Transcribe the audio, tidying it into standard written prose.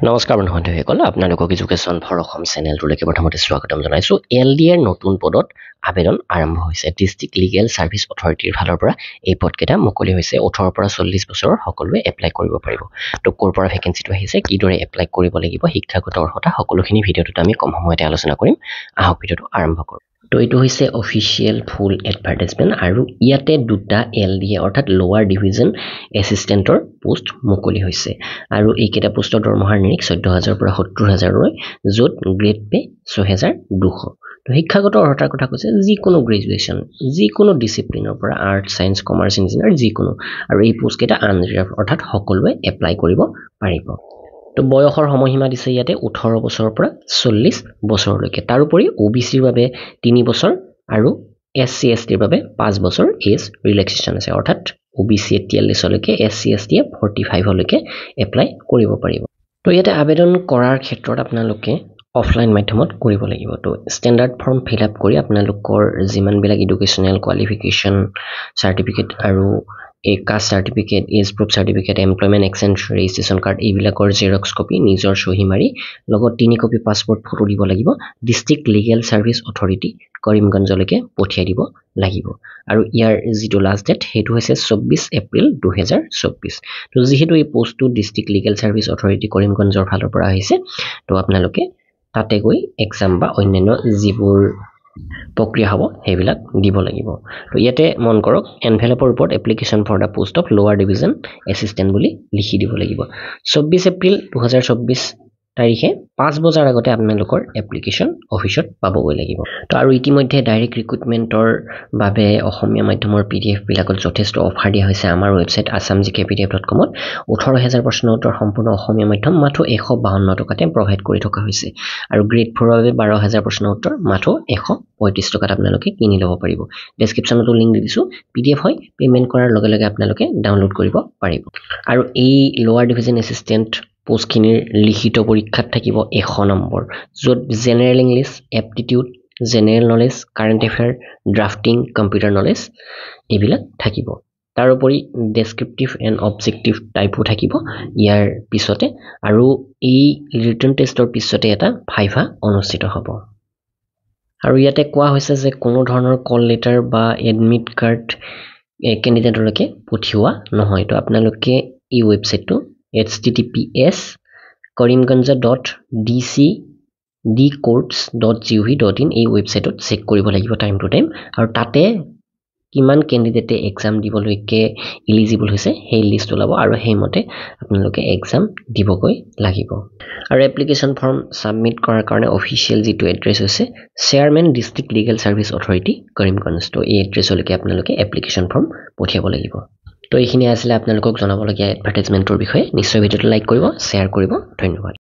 নমস্কাৰ বন্ধুসকল আপোনালোকক এডুকেশ্যন ফৰ অসম চেনেলটোলৈকে প্ৰথমতে স্বাগতম জনাইছোঁ। LDৰ নতুন পদত আবেদন আৰম্ভ হৈছে। ডিষ্ট্ৰিক্ট লিগেল ছাৰ্ভিচ অথৰিটিৰ ফালৰ পৰা এই পদকেইটা মুকলি হৈছে। 18 পৰা 40 বছৰৰ সকলোৱে এপ্লাই কৰিব পাৰিব। তো ক'ৰ পৰা ভেকেঞ্চিটো আহিছে, কিদৰে এপ্লাই কৰিব লাগিব, শিক্ষাগত অৰ্হতা সকলোখিনি ভিডিঅ'টোত আমি কম সময়তে আলোচনা কৰিম। আহক ভিডিঅ'টো আৰম্ভ কৰোঁ। তো এইটো হৈছে অফিচিয়েল ফুল এডভাৰটাইজমেণ্ট আৰু ইয়াতে দুটা LD অৰ্থাৎ লোৱাৰ ডিভিজন এছিষ্টেণ্টৰ পোষ্ট মুকলি হৈছে আৰু এইকেইটা পোষ্টৰ দৰমহাৰ নিৰিখ 14,000 পৰা 70,000 য'ত গ্ৰেড পে 6,200। তো শিক্ষাগত অৰ্হতাৰ কথা কৈছে যিকোনো গ্ৰেজুৱেশ্যন, যিকোনো ডিচিপ্লিনৰ পৰা আৰ্ট, ছায়েন্স, কমাৰ্চ, ইঞ্জিনিয়াৰ যিকোনো, আৰু এই পোষ্টকেইটা আনৰিজাৰ্ভ অৰ্থাৎ সকলোৱে এপ্লাই কৰিব পাৰিব। তো বয়সৰ সময়সীমা দিছে ইয়াতে 18 বছৰৰ পৰা 40 বছৰলৈকে। তাৰোপৰি OBCৰ বাবে 3 বছৰ আৰু SC/STৰ বাবে 5 বছৰ এজ ৰিলেক্সেশ্যন আছে, অৰ্থাৎ OBC 43লৈকে, SC/ST 45লৈকে এপ্লাই কৰিব পাৰিব। তো ইয়াতে আবেদন কৰাৰ ক্ষেত্ৰত আপোনালোকে অফলাইন মাধ্যমত কৰিব লাগিব। তো ষ্টেণ্ডাৰ্ড ফৰ্ম ফিল আপ কৰি আপোনালোকৰ যিমানবিলাক এডুকেশ্যনেল কোৱালিফিকেশ্যন চাৰ্টিফিকেট আৰু এই caste certificate, age proof certificate, employment exchange registration card এইবিলাকৰ জেৰক্স কপি, নিজৰ চহী মাৰি লগত 3 কপি পাছপৰ্ট ফটো দিব লাগিব। ডিষ্ট্ৰিক্ট লিগেল ছাৰ্ভিচ অথৰিটি কৰিমগঞ্জলৈকে পঠিয়াই দিব লাগিব। আৰু ইয়াৰ যিটো লাষ্ট ডেট সেইটো হৈছে 24 এপ্ৰিল 2024। তো যিহেতু এই পোষ্টটো ডিষ্ট্ৰিক্ট লিগেল ছাৰ্ভিচ অথৰিটি কৰিমগঞ্জৰ ফালৰ পৰা আহিছে, তো আপোনালোকে তাতে গৈ এক্সাম বা অন্যান্য যিবোৰ প্ৰক্ৰিয়া হ'ব সেইবিলাক দিব লাগিব। তো ইয়াতে মন কৰক, এনভেলপৰ ওপৰত application for the post of lower division assistant বুলি লিখি দিব লাগিব। 24 এপ্ৰিল 2024 তাৰিখে 5 বজাৰ আগতে আপোনালোকৰ এপ্লিকেশ্যন অফিচত পাবগৈ লাগিব। তো আৰু ইতিমধ্যে ডাইৰেক্ট ৰিক্ৰুটমেণ্টৰ বাবে অসমীয়া মাধ্যমৰ PDF বিলাকত যথেষ্ট অফাৰ দিয়া হৈছে। আমাৰ ৱেবছাইট assamgkpdf.com-ত 18,000 প্ৰশ্ন উত্তৰ সম্পূৰ্ণ অসমীয়া মাধ্যম মাথো 152 টকাতে প্ৰভাইড কৰি থকা হৈছে। আৰু গ্ৰেড 4ৰ বাবে 12,000 প্ৰশ্ন উত্তৰ মাথো 135 টকাত আপোনালোকে কিনি ল'ব পাৰিব। ডেছক্ৰিপশ্যনতো লিংক দি দিছোঁ। PDF হয়, পে'মেণ্ট কৰাৰ লগে লগে আপোনালোকে ডাউনলোড কৰিব পাৰিব। আৰু এই লোৱাৰ ডিভিজন এছিষ্টেণ্ট পোষ্টখিনিৰ লিখিত পৰীক্ষাত থাকিব 100 নম্বৰ, য'ত general English, aptitude, general knowledge, current affair, drafting, computer knowledge এইবিলাক থাকিব। তাৰোপৰি ডেছক্ৰিপটিভ এণ্ড অবজেক্টিভ টাইপো থাকিব ইয়াৰ পিছতে, আৰু এই ৰিটেন টেষ্টৰ পিছতে এটা ভাইভা অনুষ্ঠিত হ'ব। আৰু ইয়াতে কোৱা হৈছে যে কোনো ধৰণৰ কল লেটাৰ বা এডমিট কাৰ্ড কেণ্ডিডেটলৈকে পঠিওৱা নহয়। তো আপোনালোকে এই ৱেবছাইটটো https://karimganj.dcdcourts.gov.in এই ৱেবছাইটত চেক কৰিব লাগিব টাইম টু টাইম, আৰু তাতে কিমান কেণ্ডিডেটে এক্সাম দিবলৈকে ইলিজিবল হৈছে সেই লিষ্ট ওলাব, আৰু সেইমতে আপোনালোকে এক্সাম দিবগৈ লাগিব। আৰু এপ্লিকেশ্যন ফৰ্ম ছাবমিট কৰাৰ কাৰণে অফিচিয়েল যিটো এড্ৰেছ হৈছে chairman district legal service authority Karimganj. তো এই এড্ৰেছলৈকে আপোনালোকে এপ্লিকেশ্যন ফৰ্ম পঠিয়াব লাগিব। তো এইখিনি আছিলে আপোনালোকক জনাবলগীয়া এডভাৰটাইজমেণ্টৰ বিষয়ে। নিশ্চয় ভিডিঅ'টো লাইক কৰিব, শ্বেয়াৰ কৰিব। ধন্যবাদ।